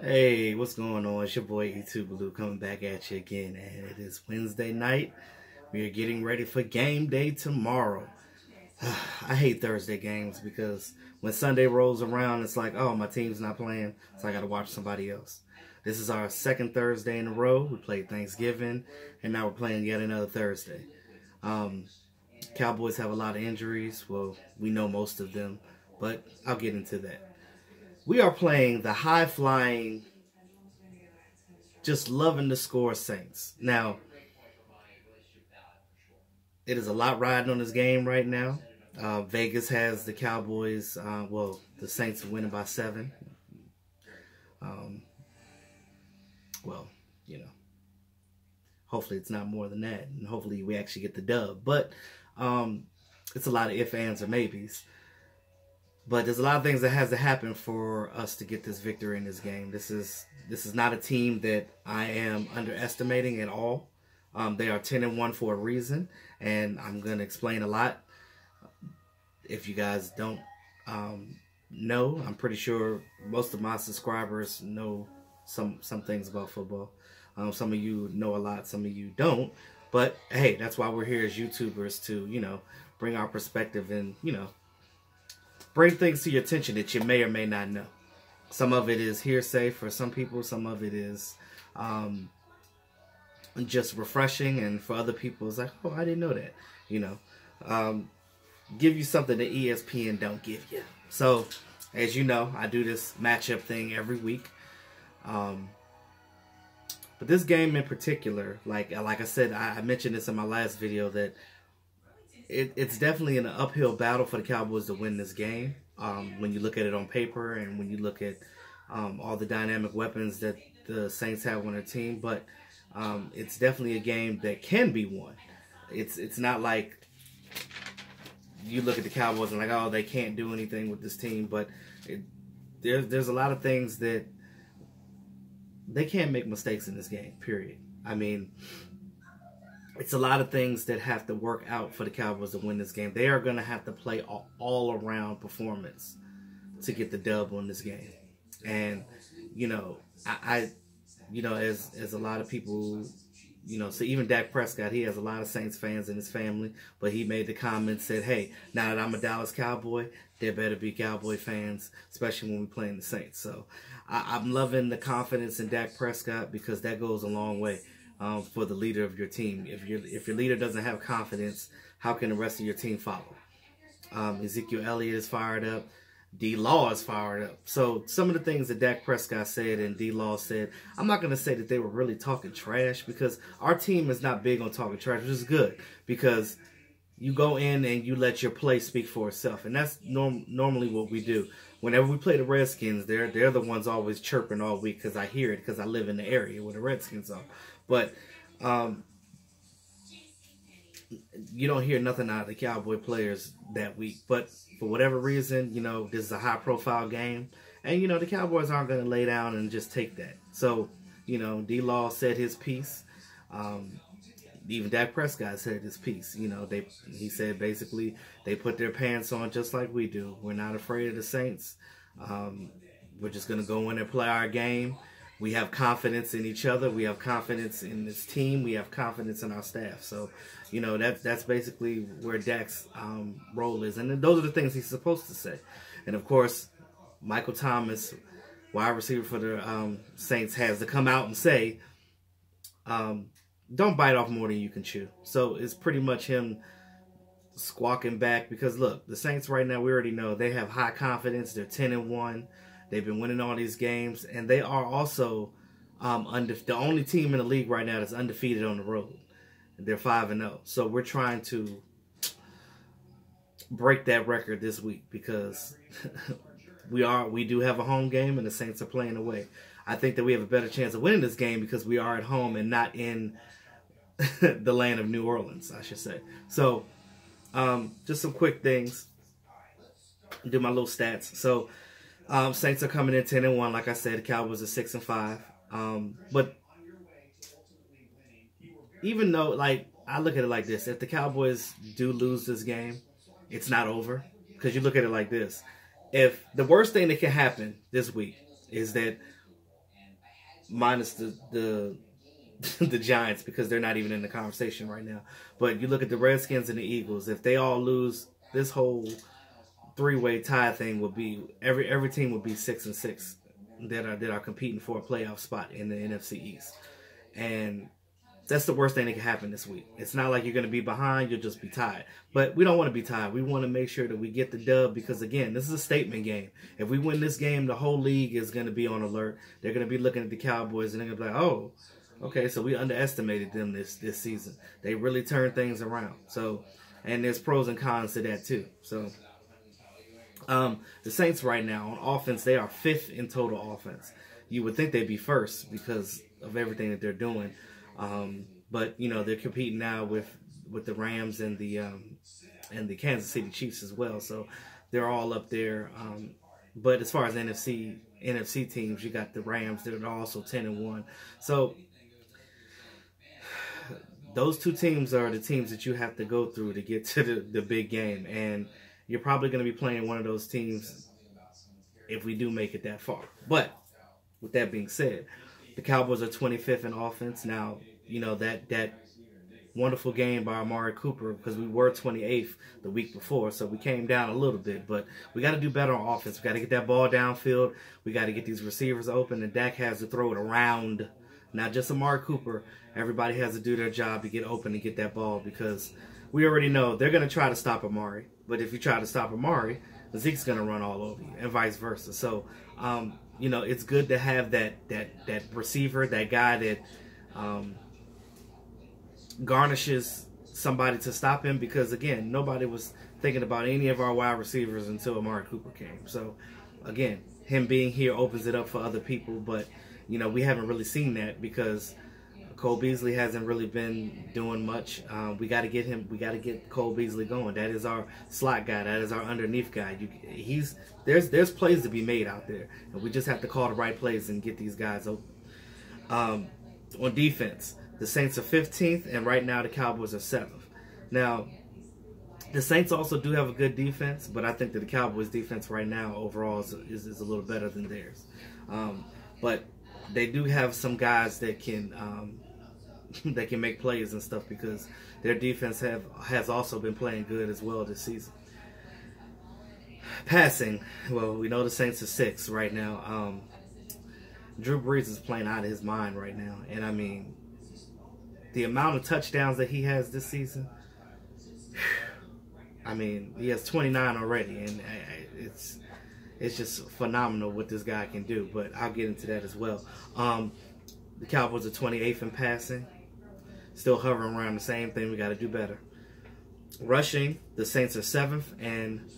Hey, what's going on? It's your boy E2 Blue coming back at you again, and it is Wednesday night. We are getting ready for game day tomorrow. I hate Thursday games because when Sunday rolls around, it's like, oh, my team's not playing, so I got to watch somebody else. This is our second Thursday in a row. We played Thanksgiving, and now we're playing yet another Thursday. Cowboys have a lot of injuries. Well, we know most of them, but I'll get into that. We are playing the high-flying, just loving to score Saints. Now, it is a lot riding on this game right now. Vegas has the Cowboys, the Saints winning by 7. Well, hopefully it's not more than that, and hopefully we actually get the dub. But it's a lot of ifs, ands, or maybes. But there's a lot of things that has to happen for us to get this victory in this game. This is not a team that I am underestimating at all. They are 10-1 for a reason, and I'm going to explain a lot. If you guys don't know, I'm pretty sure most of my subscribers know some things about football. Some of you know a lot, some of you don't. But hey, that's why we're here as YouTubers to, bring our perspective and, bring things to your attention that you may or may not know. Some of it is hearsay for some people. Some of it is just refreshing. And for other people, it's like, oh, I didn't know that. Give you something that ESPN don't give you. So, as you know, I do this matchup thing every week. But this game in particular, like I said, I mentioned this in my last video, that it's definitely an uphill battle for the Cowboys to win this game. When you look at it on paper and when you look at all the dynamic weapons that the Saints have on their team, but it's definitely a game that can be won. It's not like you look at the Cowboys and like, oh, they can't do anything with this team, but there's a lot of things that they can't make mistakes in this game, period. I mean, it's a lot of things that have to work out for the Cowboys to win this game. They are going to have to play an all-around performance to get the dub on this game. And, as a lot of people, so even Dak Prescott, he has a lot of Saints fans in his family, but he made the comment, said, hey, now that I'm a Dallas Cowboy, there better be Cowboy fans, especially when we're playing the Saints. So I'm loving the confidence in Dak Prescott because that goes a long way. For the leader of your team. If your leader doesn't have confidence, how can the rest of your team follow? Ezekiel Elliott is fired up. D-Law is fired up. So some of the things that Dak Prescott said and D-Law said, I'm not going to say that they were really talking trash, because our team is not big on talking trash, which is good, because you go in and you let your play speak for itself. And that's normally what we do. Whenever we play the Redskins, they're the ones always chirping all week, because I hear it, because I live in the area where the Redskins are. But you don't hear nothing out of the Cowboy players that week. But for whatever reason, this is a high-profile game. And, the Cowboys aren't going to lay down and just take that. So, D-Law said his piece. Even Dak Prescott said his piece. He said basically they put their pants on just like we do. We're not afraid of the Saints. We're just going to go in and play our game. We have confidence in each other. We have confidence in this team. We have confidence in our staff. So, that's basically where Dak's role is. And those are the things he's supposed to say. And, of course, Michael Thomas, wide receiver for the Saints, has to come out and say, don't bite off more than you can chew. So it's pretty much him squawking back because, look, the Saints right now, we already know they have high confidence. They're 10-1. They've been winning all these games, and they are also the only team in the league right now that's undefeated on the road. They're 5-0. So we're trying to break that record this week because we do have a home game, and the Saints are playing away. I think that we have a better chance of winning this game because we are at home and not in the land of New Orleans, I should say. So just some quick things. Do my little stats. So Saints are coming in 10-1. Like I said, the Cowboys are 6-5. But even though, I look at it like this: if the Cowboys do lose this game, it's not over. Because you look at it like this: if the worst thing that can happen this week is that minus the the Giants, because they're not even in the conversation right now. But you look at the Redskins and the Eagles. If they all lose, this whole three-way tie thing will be every team will be 6-6 that are competing for a playoff spot in the NFC East, and that's the worst thing that can happen this week. It's not like you're going to be behind; you'll just be tied. But we don't want to be tied. We want to make sure that we get the dub, because again, this is a statement game. If we win this game, the whole league is going to be on alert. They're going to be looking at the Cowboys and they're going to be like, "Oh, okay, so we underestimated them this season. They really turned things around." So, and there's pros and cons to that too. So, the Saints right now on offense, they are 5th in total offense. You would think they'd be first because of everything that they're doing. But you know, they're competing now with the Rams and the Kansas City Chiefs as well. So they're all up there. But as far as NFC teams, you got the Rams that are also 10-1. So those two teams are the teams that you have to go through to get to the big game, and you're probably going to be playing one of those teams if we do make it that far. But with that being said, the Cowboys are 25th in offense. Now, you know, that wonderful game by Amari Cooper, because we were 28th the week before, so we came down a little bit. But we got to do better on offense. We got to get that ball downfield. We got to get these receivers open, and Dak has to throw it around. Not just Amari Cooper. Everybody has to do their job to get open and get that ball, because we already know they're going to try to stop Amari. But if you try to stop Amari, Zeke's going to run all over you, and vice versa. So, you know, it's good to have that receiver, that guy that garnishes somebody to stop him, because, again, nobody was thinking about any of our wide receivers until Amari Cooper came. So, again, him being here opens it up for other people, but, you know, we haven't really seen that because Cole Beasley hasn't really been doing much. We got to get Cole Beasley going. That is our slot guy. That is our underneath guy. There's plays to be made out there, and we just have to call the right plays and get these guys open. On defense, the Saints are 15th, and right now the Cowboys are 7th. Now, the Saints also do have a good defense, but I think that the Cowboys' defense right now overall is a little better than theirs. But they do have some guys that can make plays and stuff, because their defense has also been playing good as well this season. Passing, well, we know the Saints are 6th right now. Drew Brees is playing out of his mind right now, and I mean, the amount of touchdowns that he has this season, I mean, he has 29 already, and it's just phenomenal what this guy can do. But I'll get into that as well. The Cowboys are 28th in passing, still hovering around the same thing. We got to do better. Rushing, the Saints are 7th, and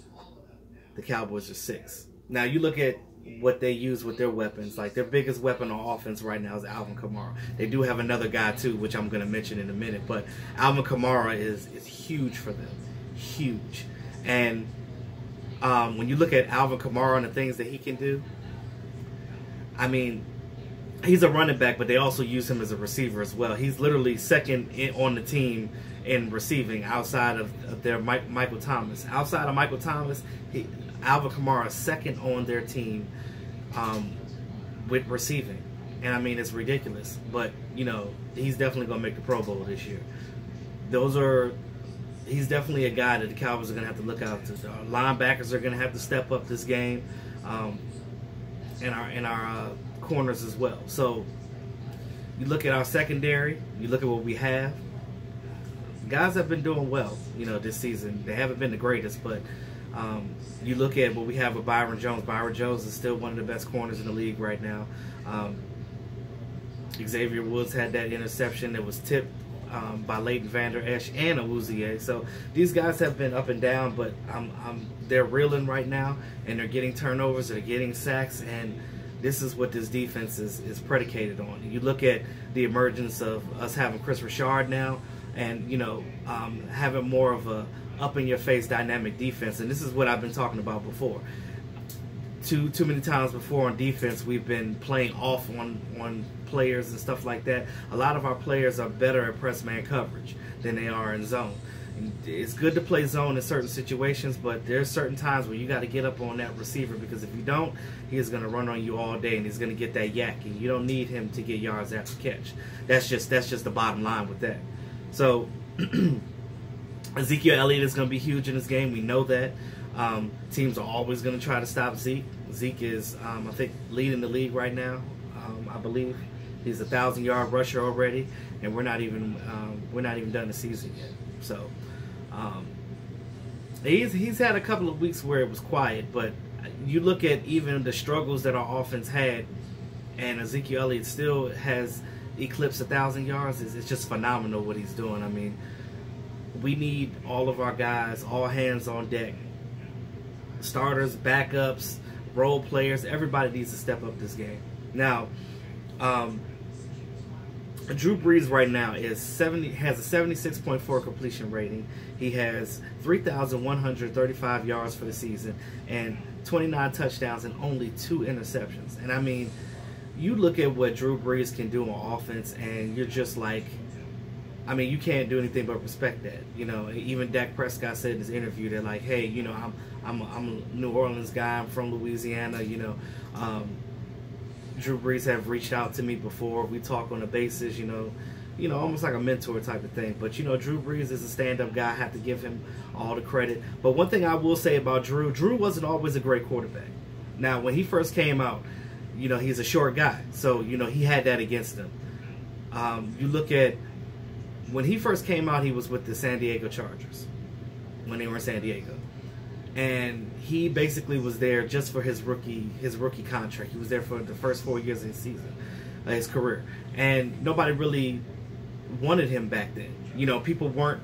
the Cowboys are 6th. Now you look at what they use with their weapons. Like, their biggest weapon on offense right now is Alvin Kamara. They do have another guy too, which I'm going to mention in a minute, but Alvin Kamara is huge for them. Huge. And when you look at Alvin Kamara and the things that he can do, I mean, he's a running back, but they also use him as a receiver as well. He's literally second on the team in receiving outside of their Michael Thomas. Outside of Michael Thomas, Alvin Kamara is second on their team with receiving. And I mean, it's ridiculous. But, you know, he's definitely going to make the Pro Bowl this year. He's definitely a guy that the Cowboys are going to have to look out to. Our linebackers are going to have to step up this game, and our corners as well. So you look at our secondary, you look at what we have. Guys have been doing well, you know, this season. They haven't been the greatest, but you look at what we have with Byron Jones. Byron Jones is still one of the best corners in the league right now. Xavier Woods had that interception that was tipped by Leighton Vander Esch and Awuzie. So these guys have been up and down, but they're reeling right now, and they're getting turnovers, they're getting sacks, and this is what this defense is predicated on. You look at the emergence of us having Chris Richard now, and, you know, having more of a up-in-your-face dynamic defense, and this is what I've been talking about before. Too many times before on defense, we've been playing off on players and stuff like that. A lot of our players are better at press man coverage than they are in zone. It's good to play zone in certain situations, but there's certain times where you got to get up on that receiver, because if you don't, he is going to run on you all day, and he's going to get that yak, and you don't need him to get yards after catch. That's just the bottom line with that. So Ezekiel Elliott is going to be huge in this game. We know that. Teams are always going to try to stop Zeke. Zeke is, I think, leading the league right now. I believe he's a 1,000-yard rusher already, and we're not even done the season yet. So he's had a couple of weeks where it was quiet, but you look at even the struggles that our offense had, and Ezekiel Elliott still has eclipsed 1,000 yards. It's just phenomenal what he's doing. I mean, we need all of our guys, all hands on deck. Starters, backups, role players, everybody needs to step up this game. Now, Drew Brees right now has a 76.4 completion rating. He has 3,135 yards for the season and 29 touchdowns and only 2 interceptions. And I mean, you look at what Drew Brees can do on offense, and you're just like, I mean, you can't do anything but respect that. You know, even Dak Prescott said in his interview that, like, hey, you know, I'm a New Orleans guy. I'm from Louisiana. You know, Drew Brees have reached out to me before. We talk on a basis, you know, almost like a mentor type of thing. But, you know, Drew Brees is a stand-up guy. I have to give him all the credit. But one thing I will say about Drew wasn't always a great quarterback. Now, when he first came out, you know, he's a short guy. So, you know, he had that against him. You look at when he first came out, he was with the San Diego Chargers when they were in San Diego. And he basically was there just for his rookie contract. He was there for the first 4 years of his season, his career. And nobody really wanted him back then. You know, people weren't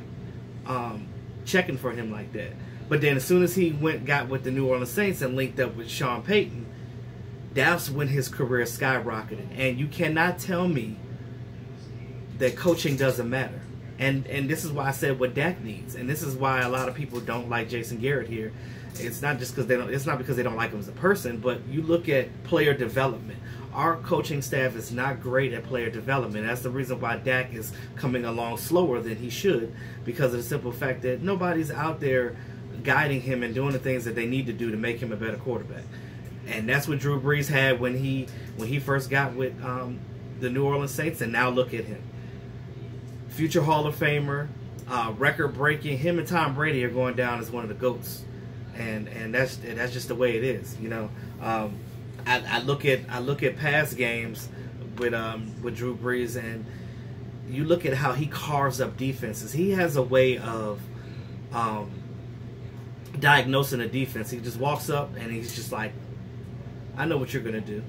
checking for him like that. But then as soon as he got with the New Orleans Saints and linked up with Sean Payton, that's when his career skyrocketed. And you cannot tell me that coaching doesn't matter. And this is why I said what Dak needs. And this is why a lot of people don't like Jason Garrett here. It's not just because it's not because they don't like him as a person, but you look at player development. Our coaching staff is not great at player development. That's the reason why Dak is coming along slower than he should, because of the simple fact that nobody's out there guiding him and doing the things that they need to do to make him a better quarterback. And that's what Drew Brees had when he first got with the New Orleans Saints, and now look at him. Future Hall of Famer, record-breaking. Him and Tom Brady are going down as one of the GOATs, and that's just the way it is. You know, I look at past games with Drew Brees, and you look at how he carves up defenses. He has a way of diagnosing a defense. He just walks up and he's just like, I know what you're gonna do.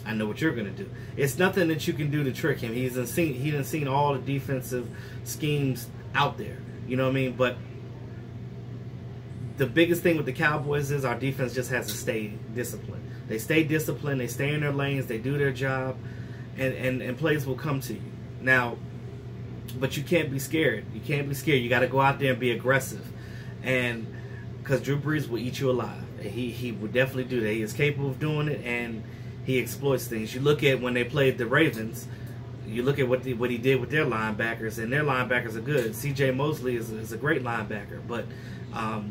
I know what you're going to do. It's nothing that you can do to trick him. He done seen all the defensive schemes out there. You know what I mean? But the biggest thing with the Cowboys is our defense just has to stay disciplined. They stay disciplined. They stay in their lanes. They do their job. And plays will come to you. Now, but you can't be scared. You can't be scared. You got to go out there and be aggressive. And because Drew Brees will eat you alive. He would definitely do that. He is capable of doing it, and he exploits things. You look at when they played the Ravens, you look at what he did with their linebackers, and their linebackers are good. C.J. Mosley is a great linebacker, but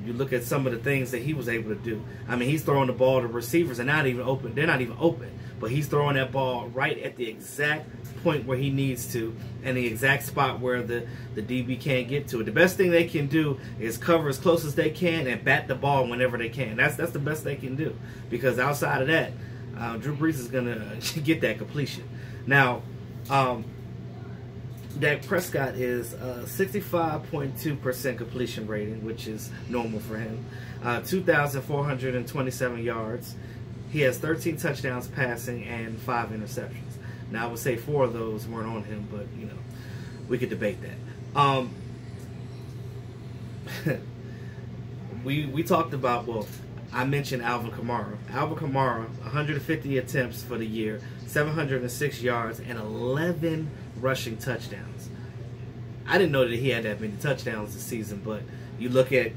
you look at some of the things that he was able to do. I mean, he's throwing the ball to receivers and not even open. They're not even open, but he's throwing that ball right at the exact point where he needs to, and the exact spot where the DB can't get to it. The best thing they can do is cover as close as they can and bat the ball whenever they can. That's the best they can do, because outside of that, Drew Brees is going to get that completion. Now, Dak Prescott is 65.2% completion rating, which is normal for him. 2,427 yards. He has 13 touchdowns passing and 5 interceptions. Now, I would say 4 of those weren't on him, but, you know, we could debate that. We talked about, well, I mentioned Alvin Kamara. Alvin Kamara, 150 attempts for the year, 706 yards, and 11 rushing touchdowns. I didn't know that he had that many touchdowns this season, but you look at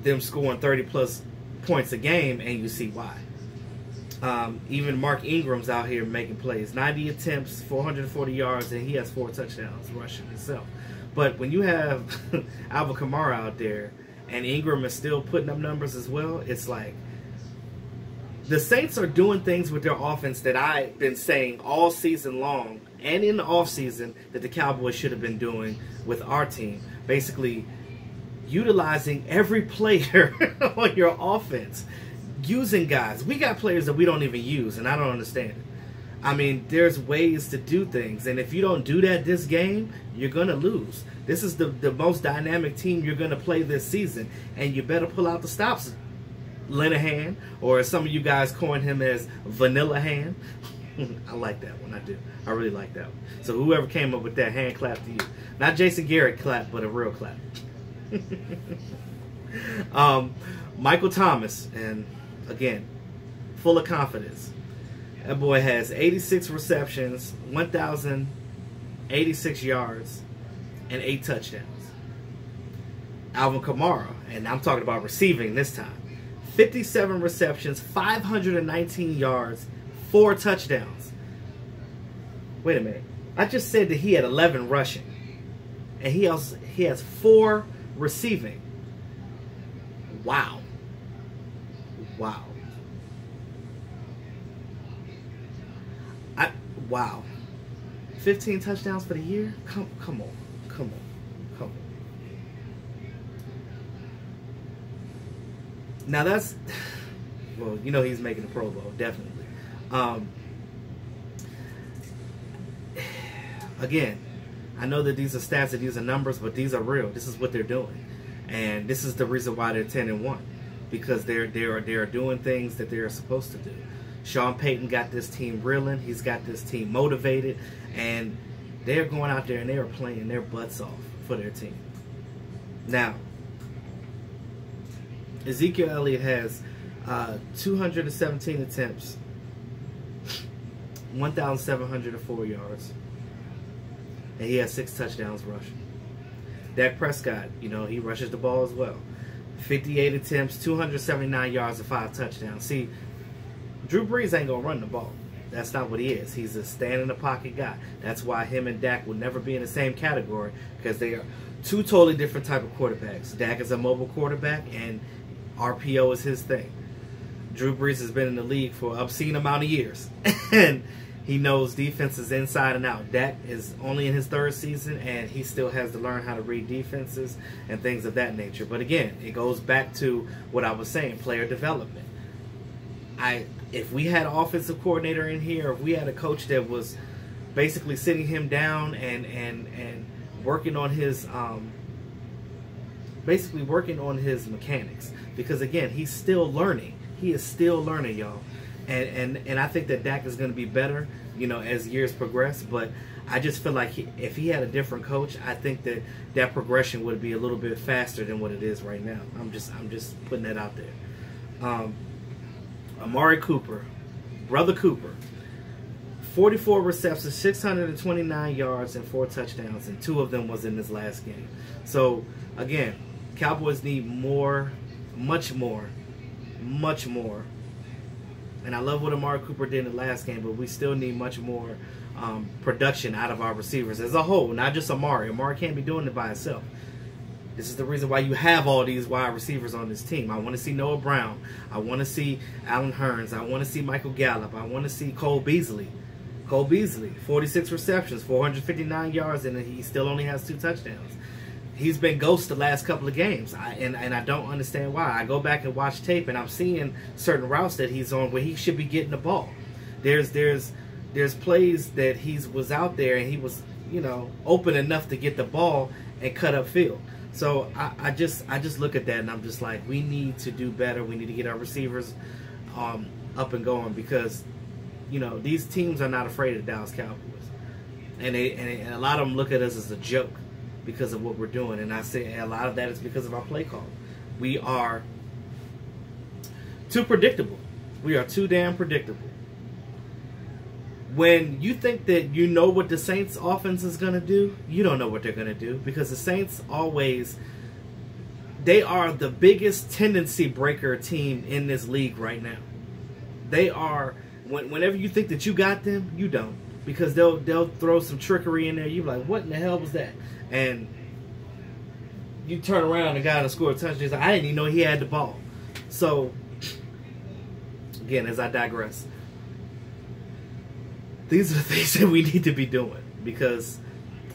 them scoring 30-plus points a game, and you see why. Even Mark Ingram's out here making plays. 90 attempts, 440 yards, and he has 4 touchdowns rushing himself. But when you have Alvin Kamara out there and Ingram is still putting up numbers as well, it's like the Saints are doing things with their offense that I've been saying all season long and in the offseason that the Cowboys should have been doing with our team. Basically, utilizing every player on your offense. Using guys. We got players that we don't even use, and I don't understand it. I mean, there's ways to do things, and if you don't do that this game, you're going to lose. This is the most dynamic team you're going to play this season, and you better pull out the stops, Linehan, or as some of you guys coin him as Vanilla Hand. I like that one, I do. I really like that one. So whoever came up with that, hand clap to you. Not Jason Garrett clap, but a real clap. Michael Thomas, and again, full of confidence. That boy has 86 receptions, 1,086 yards, and 8 touchdowns. Alvin Kamara, and I'm talking about receiving this time, 57 receptions, 519 yards, 4 touchdowns. Wait a minute. I just said that he had 11 rushing, and he has 4 receiving. Wow. Wow. Wow. 15 touchdowns for the year? Come on. Now that's, well, you know he's making the Pro Bowl, definitely. Again, I know that these are stats and these are numbers, but these are real. This is what they're doing. And this is the reason why they're 10-1. Because they're doing things that they're supposed to do. Sean Payton got this team reeling. He's got this team motivated. And they're going out there and they are playing their butts off for their team. Now, Ezekiel Elliott has 217 attempts, 1,704 yards. And he has 6 touchdowns rushing. Dak Prescott, you know, he rushes the ball as well. 58 attempts, 279 yards, and 5 touchdowns. See, Drew Brees ain't going to run the ball. That's not what he is. He's a stand-in-the-pocket guy. That's why him and Dak will never be in the same category, because they are 2 totally different type of quarterbacks. Dak is a mobile quarterback, and RPO is his thing. Drew Brees has been in the league for an obscene amount of years, and he knows defenses inside and out. Dak is only in his 3rd season, and he still has to learn how to read defenses and things of that nature. But again, it goes back to what I was saying, player development. If we had an offensive coordinator in here, if we had a coach that was basically sitting him down and working on his basically working on his mechanics, because again, he's still learning. He is still learning, y'all. And I think that Dak is going to be better, you know, as years progress. But I just feel like if he had a different coach, I think that progression would be a little bit faster than what it is right now. I'm just putting that out there. Amari Cooper, Brother Cooper, 44 receptions, 629 yards, and 4 touchdowns, and 2 of them was in this last game. So again, Cowboys need more, much more. And I love what Amari Cooper did in the last game, but we still need much more production out of our receivers as a whole, not just Amari. Amari can't be doing it by himself. This is the reason why you have all these wide receivers on this team. I want to see Noah Brown. I want to see Allen Hurns. I want to see Michael Gallup. I want to see Cole Beasley. 46 receptions, 459 yards, and he still only has 2 touchdowns. He's been ghost the last couple of games, and I don't understand why. I go back and watch tape, and I'm seeing certain routes that he's on where he should be getting the ball. There's plays that he was out there and he was, you know, open enough to get the ball and cut up field. So I just look at that and I'm just like, we need to do better. We need to get our receivers up and going, because, you know, these teams are not afraid of the Dallas Cowboys, and a lot of them look at us as a joke because of what we're doing. And I say a lot of that is because of our play call. We are too predictable. We are too damn predictable. When you think that you know what the Saints offense is going to do, you don't know what they're going to do, because the Saints always, they are the biggest tendency breaker team in this league right now. They are, whenever you think that you got them, you don't, because they'll throw some trickery in there. You're like, what in the hell was that? And you turn around and the guy that scored a touchdown, he's like, I didn't even know he had the ball. So, again, as I digress, these are the things that we need to be doing because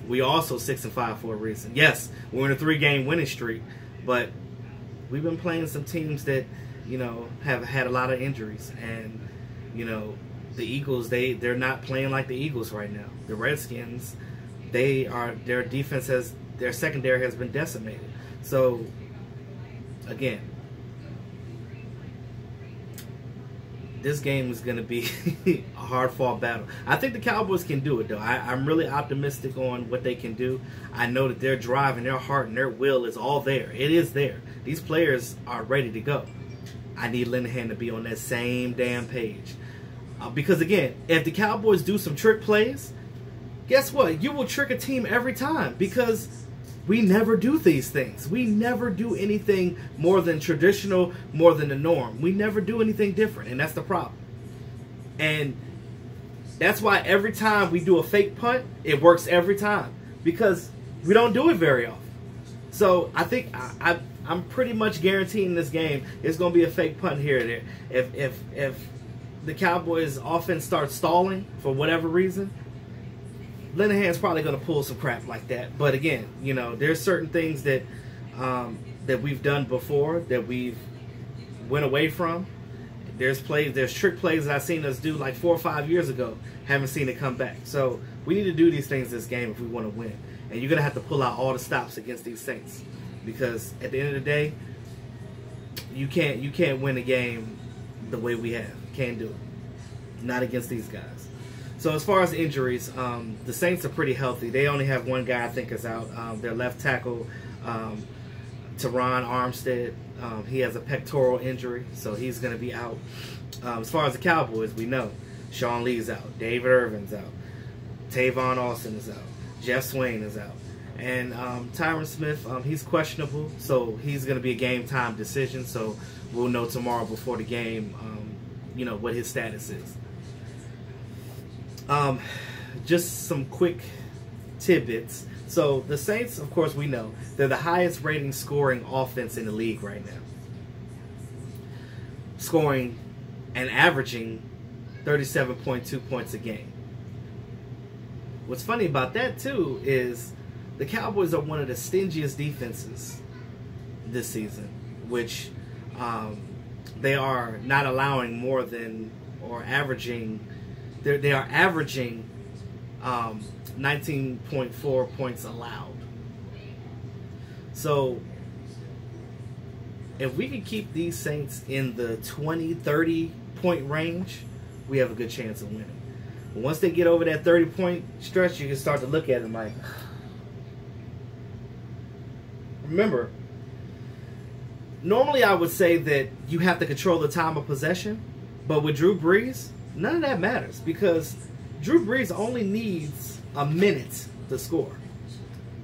we also 6-5 for a reason. Yes, we're in a 3-game winning streak, but we've been playing some teams that, you know, have had a lot of injuries. And, you know, the Eagles, they're not playing like the Eagles right now. The Redskins, their defense their secondary has been decimated. So, again, this game is going to be a hard-fought battle. I think the Cowboys can do it, though. I'm really optimistic on what they can do. I know that their drive and their heart and their will is all there. It is there. These players are ready to go. I need Linehan to be on that same damn page. Because, again, if the Cowboys do some trick plays, guess what? You will trick a team every time because we never do these things. We never do anything more than traditional, more than the norm. We never do anything different, and that's the problem. And that's why every time we do a fake punt, it works every time because we don't do it very often. So I think I'm pretty much guaranteeing this game is going to be a fake punt here or there. If the Cowboys' offense starts stalling for whatever reason, Linehan's probably going to pull some crap like that. But again, you know, there's certain things that that we've done before that we've went away from. There's trick plays that I've seen us do like 4 or 5 years ago. Haven't seen it come back. So we need to do these things this game if we want to win. And you're going to have to pull out all the stops against these Saints because at the end of the day, you can't win a game the way we have. Can't do it. Not against these guys. So as far as injuries, the Saints are pretty healthy. They only have one guy I think is out. Their left tackle, Teron Armstead. He has a pectoral injury, so he's going to be out. As far as the Cowboys, we know Sean Lee's out. David Irvin's out. Tavon Austin is out. Jeff Swain is out. And Tyron Smith, he's questionable, so he's going to be a game-time decision. So we'll know tomorrow before the game, you know, what his status is. Just some quick tidbits. So the Saints, of course, we know they're the highest rating scoring offense in the league right now, scoring and averaging 37.2 points a game. What's funny about that too is the Cowboys are one of the stingiest defenses this season, which they are not allowing more than or averaging. They are averaging 19.4 points allowed. So if we can keep these Saints in the 20-30 point range, we have a good chance of winning. But once they get over that 30-point stretch, you can start to look at them like, remember, normally I would say that you have to control the time of possession, but with Drew Brees, none of that matters because Drew Brees only needs a minute to score.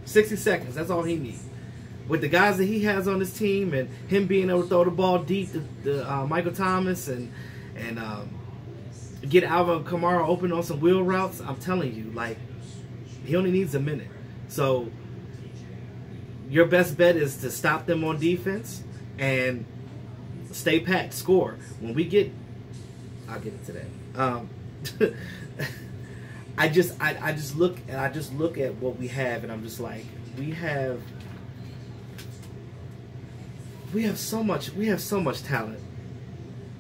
60 seconds, that's all he needs. With the guys that he has on his team and him being able to throw the ball deep to Michael Thomas and get Alvin Kamara open on some wheel routes, I'm telling you, like, he only needs a minute. So your best bet is to stop them on defense and stay packed, score. When we get, I'll get it today. I just look at what we have, and I'm just like, we have so much talent.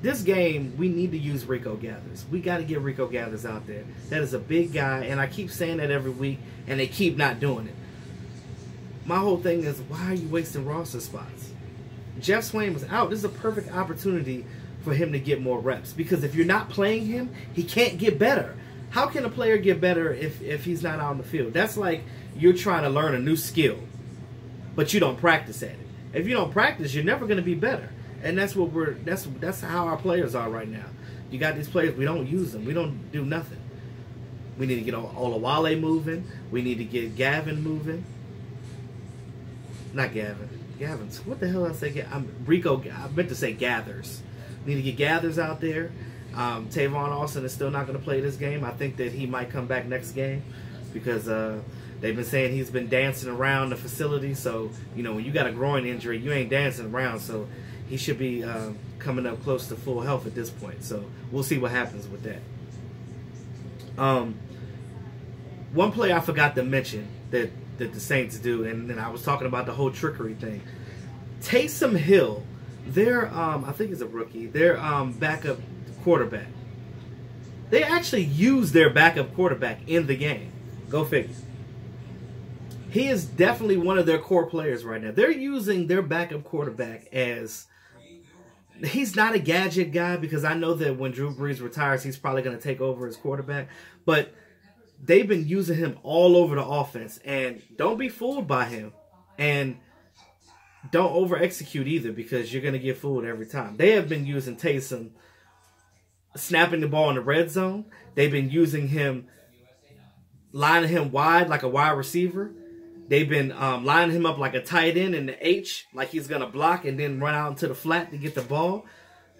This game, we need to use Rico Gathers. We got to get Rico Gathers out there. That is a big guy, and I keep saying that every week, and they keep not doing it. My whole thing is, why are you wasting roster spots? Jeff Swain was out. This is a perfect opportunity for him to get more reps, because if you're not playing him, he can't get better. How can a player get better if he's not out on the field? That's like you're trying to learn a new skill, but you don't practice at it. If you don't practice, you're never going to be better. And that's what that's how our players are right now. You got these players, we don't use them. We don't do nothing. We need to get Olawale moving. We need to get Gavin moving. Not Gavin. Gavin's, what the hell did I say? Rico, I meant to say Gathers. We need to get Gathers out there. Tavon Austin is still not going to play this game. I think that he might come back next game because They've been saying he's been dancing around the facility. So, you know, when you got a groin injury, you ain't dancing around. So he should be coming up close to full health at this point. So we'll see what happens with that. One play I forgot to mention that the Saints do, and then I was talking about the whole trickery thing. Taysom Hill, their I think he's a rookie, their backup quarterback. They actually use their backup quarterback in the game. Go figure. He is definitely one of their core players right now. They're using their backup quarterback as, he's not a gadget guy, because I know that when Drew Brees retires, he's probably going to take over as quarterback. But they've been using him all over the offense. And don't be fooled by him. And don't over-execute either, because you're going to get fooled every time. They have been using Taysom snapping the ball in the red zone. They've been using him, lining him wide like a wide receiver. They've been lining him up like a tight end in the H, like he's going to block and then run out into the flat to get the ball.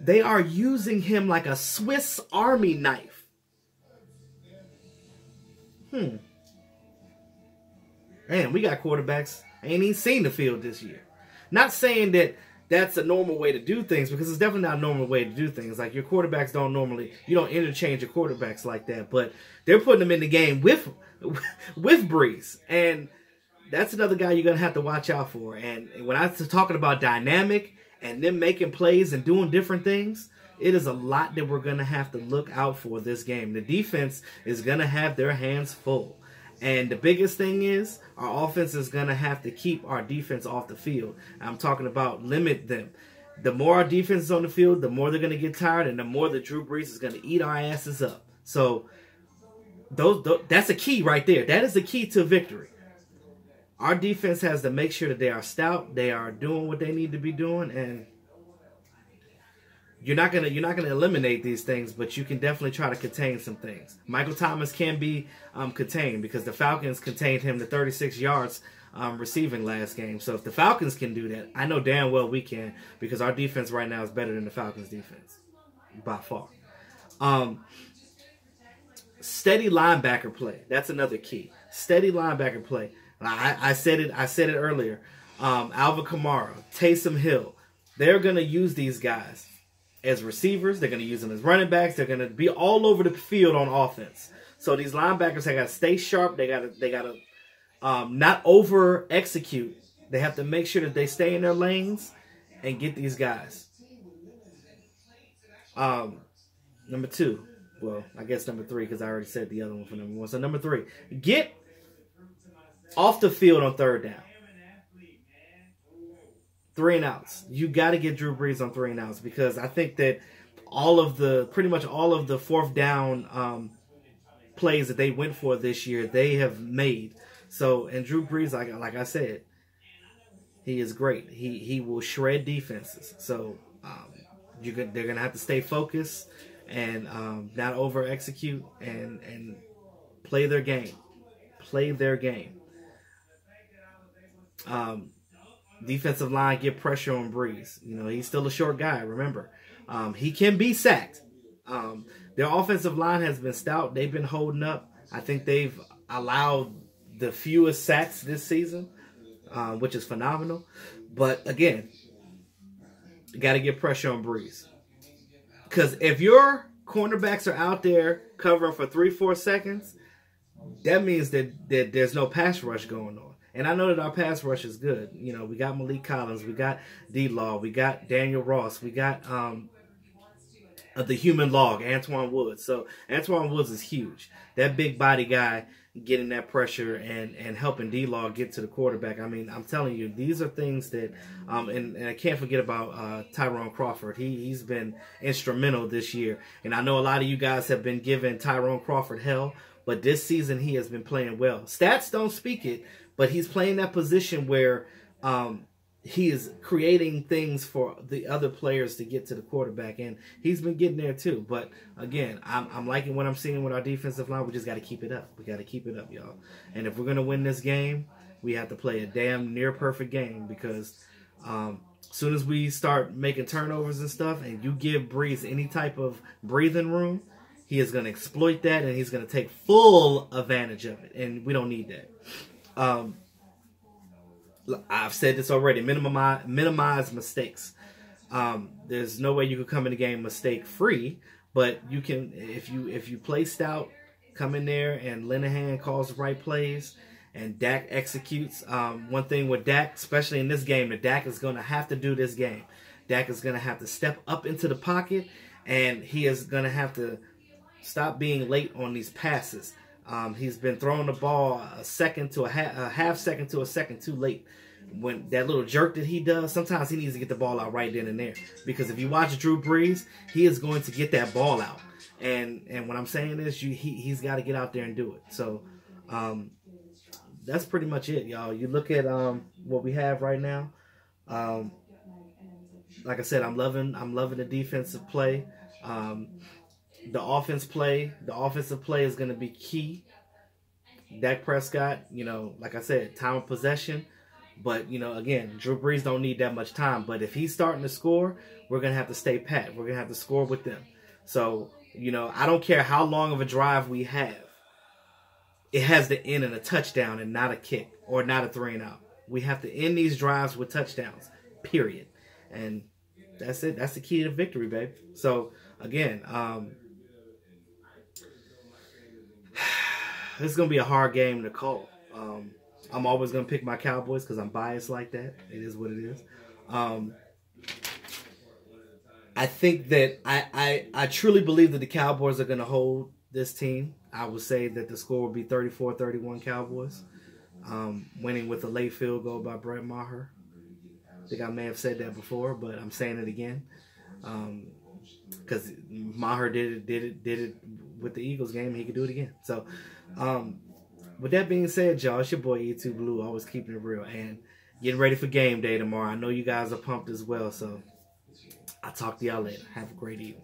They are using him like a Swiss Army knife. Man, we got quarterbacks ain't even seen the field this year. Not saying that that's a normal way to do things, because it's definitely not a normal way to do things. Like, your quarterbacks don't normally, you don't interchange your quarterbacks like that. But they're putting them in the game with Brees. And that's another guy you're going to have to watch out for. And when I was talking about dynamic and them making plays and doing different things, it is a lot that we're going to have to look out for this game. The defense is going to have their hands full. And the biggest thing is, our offense is going to have to keep our defense off the field. I'm talking about limit them. The more our defense is on the field, the more they're going to get tired, and the more that Drew Brees is going to eat our asses up. So that's a key right there. That is the key to victory. Our defense has to make sure that they are stout, they are doing what they need to be doing, and you're not gonna eliminate these things, but you can definitely try to contain some things. Michael Thomas can be contained, because the Falcons contained him to 36 yards receiving last game. So if the Falcons can do that, I know damn well we can, because our defense right now is better than the Falcons' defense by far. Steady linebacker play. That's another key. Steady linebacker play. I said it earlier. Alvin Kamara, Taysom Hill, they're going to use these guys as receivers. They're going to use them as running backs. They're going to be all over the field on offense. So these linebackers, they got to stay sharp. They got to not over execute. They have to make sure that they stay in their lanes and get these guys. Number 2. Well, I guess number 3, because I already said the other one for number 1. So number 3, get off the field on third down. 3 and outs. You got to get Drew Brees on 3 and outs, because I think that pretty much all of the fourth down plays that they went for this year, they have made. So, and Drew Brees, like I said, he is great. He will shred defenses. So they're gonna have to stay focused and not over execute and play their game. Play their game. Defensive line, get pressure on Brees. You know, he's still a short guy, remember. He can be sacked. Their offensive line has been stout. They've been holding up. I think they've allowed the fewest sacks this season, which is phenomenal. But again, you got to get pressure on Brees. Because if your cornerbacks are out there covering for 3-4 seconds, that means that there's no pass rush going on. And I know that our pass rush is good. You know, we got Malik Collins, we got D-Law, we got Daniel Ross, we got the human log, Antoine Woods. So Antoine Woods is huge. That big body guy getting that pressure and helping D-Law get to the quarterback. I mean, I'm telling you, these are things that, and I can't forget about Tyrone Crawford. He's been instrumental this year. And I know a lot of you guys have been giving Tyrone Crawford hell, but this season he has been playing well. Stats don't speak it, but he's playing that position where he is creating things for the other players to get to the quarterback, and he's been getting there too. But again, I'm liking what I'm seeing with our defensive line. We just got to keep it up. We got to keep it up, y'all. And if we're gonna win this game, we have to play a damn near perfect game, because as soon as we start making turnovers and stuff, and you give Brees any type of breathing room, he is going to exploit that, and he's going to take full advantage of it, and we don't need that. Um, I've said this already. Minimize mistakes. There's no way you could come in the game mistake free, but you can if you play stout, come in there and Linehan calls the right plays and Dak executes. One thing with Dak, especially in this game, that Dak is going to have to do this game. Dak is going to have to step up into the pocket, and he is going to have to stop being late on these passes. He's been throwing the ball a second to a half second to a second too late. When that little jerk that he does, sometimes he needs to get the ball out right then and there. Because if you watch Drew Brees, he is going to get that ball out. And what I'm saying is, he's got to get out there and do it. So that's pretty much it, y'all. You look at what we have right now. Like I said, I'm loving the defensive play. The offensive play is going to be key. Dak Prescott, like I said, time of possession. But, again, Drew Brees don't need that much time. But if he's starting to score, we're going to have to stay pat. We're going to have to score with them. So, I don't care how long of a drive we have. It has to end in a touchdown and not a kick or not a 3-and-out. We have to end these drives with touchdowns, period. And that's it. That's the key to victory, babe. So, again, this is going to be a hard game to call. I'm always going to pick my Cowboys because I'm biased like that. It is what it is. I think that I truly believe that the Cowboys are going to hold this team. I would say that the score will be 34-31 Cowboys. Winning with a late field goal by Brett Maher. I think I may have said that before, but I'm saying it again. Because Maher did it with the Eagles game. He could do it again. So, with that being said, y'all, it's your boy E2 Blue, always keeping it real and getting ready for game day tomorrow. I know you guys are pumped as well, so I'll talk to y'all later. Have a great evening.